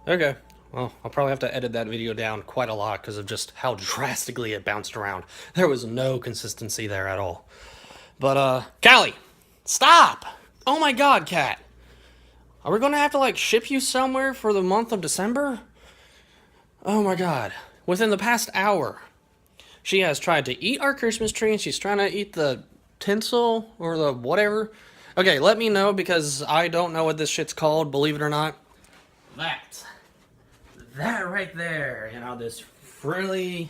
Okay. Well, I'll probably have to edit that video down quite a lot because of just how drastically it bounced around. There was no consistency there at all. But, Callie! Stop! Oh my god, Cat! Are we gonna have to, like, ship you somewhere for the month of December? Oh my god. Within the past hour, she has tried to eat our Christmas tree and she's trying to eat the tinsel or the whatever. Okay, let me know because I don't know what this shit's called, believe it or not. That right there, this frilly,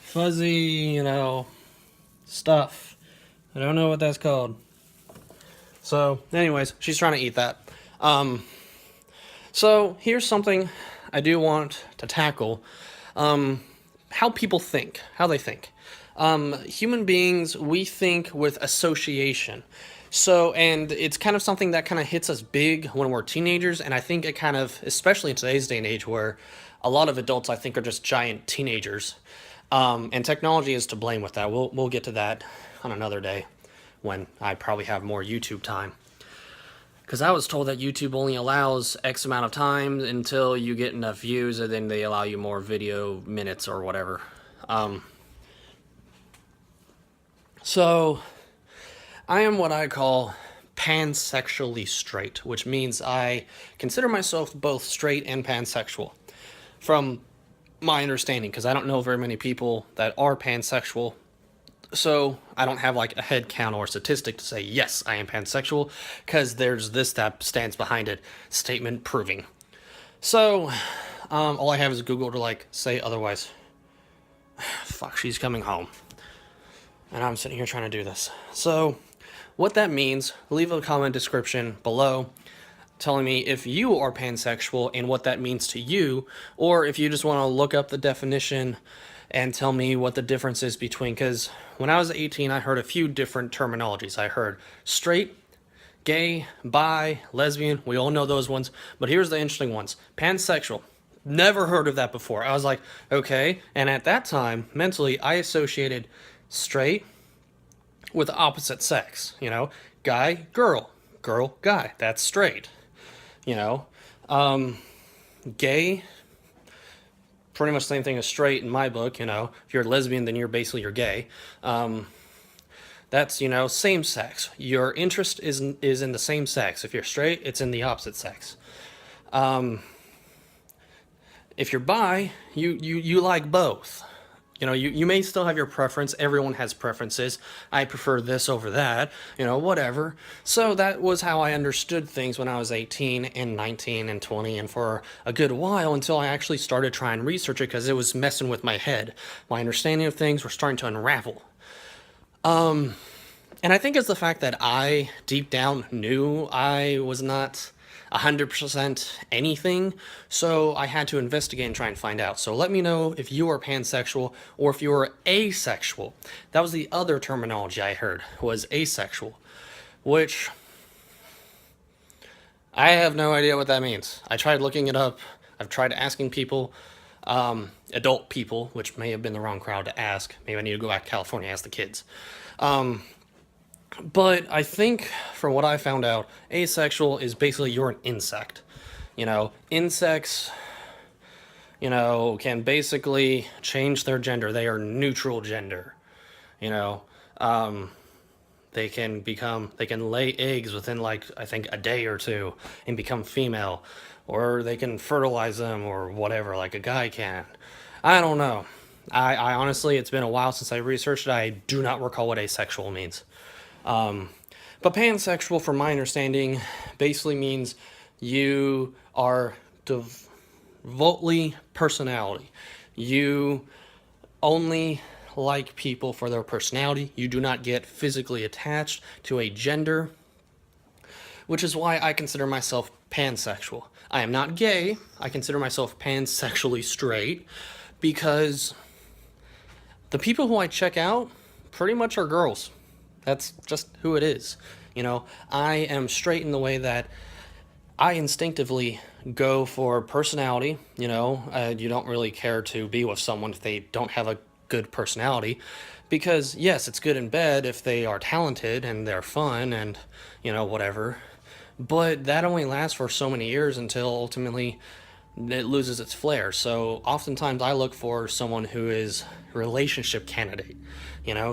fuzzy, stuff. I don't know what that's called. So, anyways, she's trying to eat that. So here's something I do want to tackle. How people think, how they think. Human beings, we think with association. So, and it's kind of something that kind of hits us big when we're teenagers, and I think it kind of, especially in today's day and age where a lot of adults, I think, are just giant teenagers. And technology is to blame with that. We'll get to that on another day when I probably have more YouTube time. Because I was told that YouTube only allows X amount of time until you get enough views, and then they allow you more video minutes or whatever. So, I am what I call pansexually straight, which means I consider myself both straight and pansexual. From my understanding, because I don't know very many people that are pansexual, so I don't have like a head count or a statistic to say, yes, I am pansexual, because there's this that stands behind it, statement proving. So, all I have is Google to like say otherwise. Fuck, she's coming home. And I'm sitting here trying to do this. So, what that means, leave a comment description below telling me if you are pansexual and what that means to you, or if you just want to look up the definition and tell me what the difference is between, because when I was 18, I heard a few different terminologies. I heard straight, gay, bi, lesbian, we all know those ones, but here's the interesting ones. Pansexual, never heard of that before. I was like, okay, and at that time, mentally, I associated straight with the opposite sex, guy, girl, girl, guy, that's straight, gay, pretty much the same thing as straight in my book, if you're a lesbian, then you're gay, that's, same sex, your interest is in the same sex, if you're straight, it's in the opposite sex, if you're bi, you like both. You may still have your preference. Everyone has preferences. I prefer this over that, whatever. So that was how I understood things when I was 18 and 19 and 20 and for a good while until I actually started trying to research it because it was messing with my head. My understanding of things were starting to unravel. And I think it's the fact that I deep down knew I was not 100% anything, so I had to investigate and try and find out. So let me know if you are pansexual or if you are asexual. That was the other terminology I heard, was asexual, which I have no idea what that means. I tried looking it up. I've tried asking people, adult people, which may have been the wrong crowd to ask. Maybe I need to go back to California and ask the kids. But I think, from what I found out, asexual is basically you're an insect. Insects, can basically change their gender. They are neutral gender. They can lay eggs within I think a day or two and become female. Or they can fertilize them or whatever, like a guy can. I don't know. I honestly, it's been a while since I researched it. I do not recall what asexual means. But pansexual, from my understanding, basically means you are devotedly personality. You only like people for their personality. You do not get physically attached to a gender, which is why I consider myself pansexual. I am not gay. I consider myself pansexually straight because the people who I check out pretty much are girls. That's just who it is. I am straight in the way that I instinctively go for personality. You don't really care to be with someone if they don't have a good personality. Because, yes, it's good in bed if they are talented and they're fun and, whatever. But that only lasts for so many years until ultimately it loses its flair. So oftentimes I look for someone who is relationship candidate,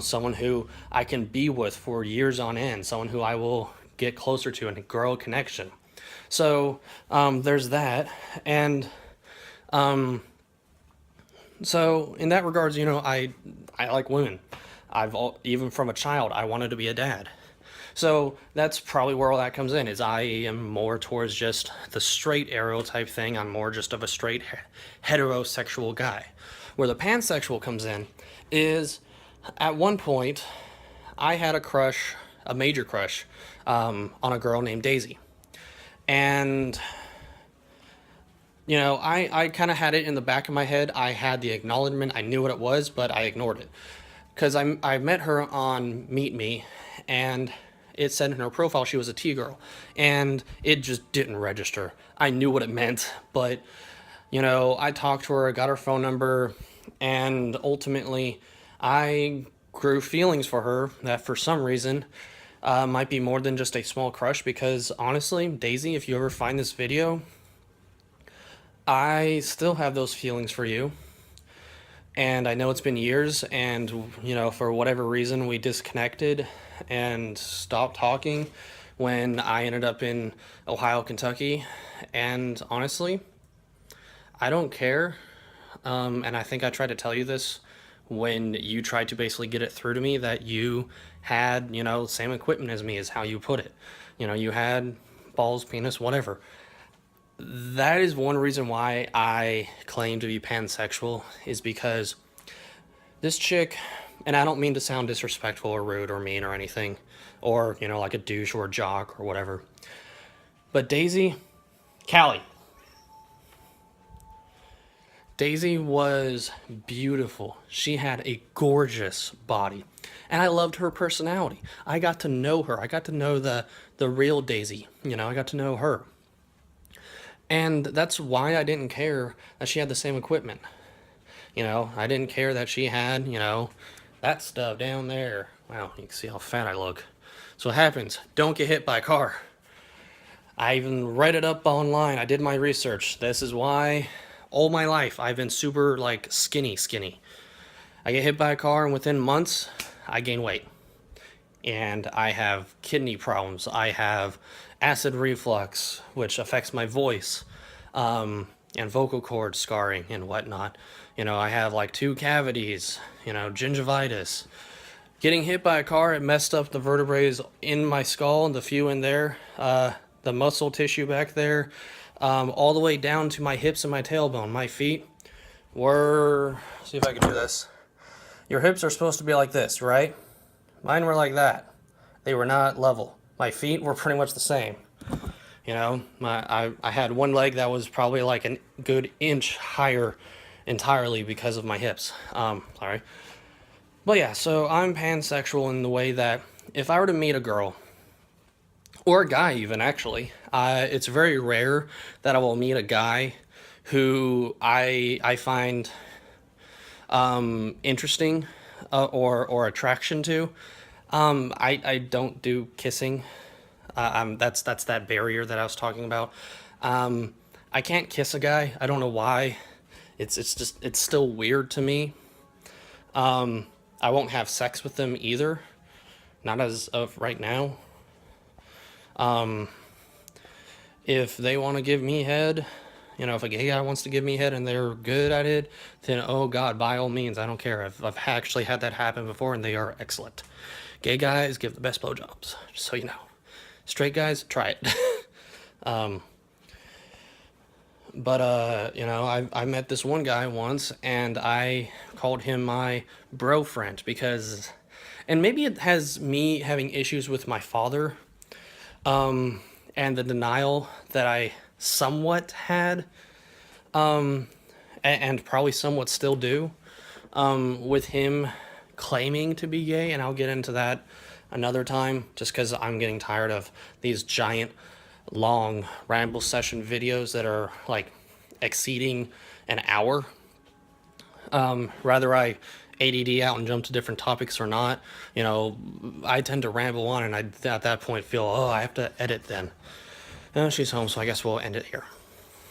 someone who I can be with for years on end, someone who I will get closer to and grow a connection. So there's that. And so in that regards, I like women. Even from a child, I wanted to be a dad. So that's probably where all that comes in. Is I am more towards just the straight arrow type thing. I'm more just of a straight heterosexual guy. Where the pansexual comes in is at one point I had a crush, a major crush, on a girl named Daisy, and I kind of had it in the back of my head. I had the acknowledgement. I knew what it was, but I ignored it because I met her on Meet Me, and it said in her profile she was a T girl, and it just didn't register. I knew what it meant, but I talked to her, I got her phone number, and ultimately I grew feelings for her that for some reason might be more than just a small crush. Because honestly, Daisy, if you ever find this video, I still have those feelings for you. And I know it's been years, and for whatever reason we disconnected and stopped talking when I ended up in Ohio, Kentucky. And honestly, I don't care. And I think I tried to tell you this when you tried to basically get it through to me that you had, same equipment as me, is how you put it. You had balls, penis, whatever. That is one reason why I claim to be pansexual, is because this chick, and I don't mean to sound disrespectful or rude or mean or anything, or, like a douche or a jock or whatever, but Callie, Daisy was beautiful. She had a gorgeous body, and I loved her personality. I got to know her. I got to know the real Daisy. I got to know her. And that's why I didn't care that she had the same equipment. I didn't care that she had, that stuff down there. Wow, you can see how fat I look. So what happens? Don't get hit by a car. I even read it up online. I did my research. This is why all my life I've been super skinny. I get hit by a car, and within months I gain weight. And I have kidney problems. I have acid reflux, which affects my voice, and vocal cord scarring and whatnot. I have 2 cavities, gingivitis. Getting hit by a car, it messed up the vertebrae in my skull and the few in there, the muscle tissue back there, all the way down to my hips and my tailbone. My feet were, see if I can do this. Your hips are supposed to be like this, right? Mine were like that. They were not level. My feet were pretty much the same. I had one leg that was probably a good inch higher entirely because of my hips. Sorry. But yeah, so I'm pansexual in the way that if I were to meet a girl, or a guy even actually, it's very rare that I will meet a guy who I find interesting or attraction to. I don't do kissing. That's that barrier that I was talking about. I can't kiss a guy. I don't know why. It's still weird to me. I won't have sex with them either. Not as of right now. If they want to give me head, if a gay guy wants to give me head and they're good at it, then oh God, by all means, I don't care. I've actually had that happen before, and they are excellent. Gay guys give the best blowjobs, just so you know. Straight guys, try it. But I met this one guy once, and I called him my bro friend because, and maybe it has me having issues with my father, and the denial that I somewhat had, and probably somewhat still do, with him claiming to be gay, and I'll get into that another time, just because I'm getting tired of these giant, long ramble session videos that are exceeding an hour. Rather I ADD out and jump to different topics or not, I tend to ramble on, and I at that point feel, oh, I have to edit then. She's home, so I guess we'll end it here.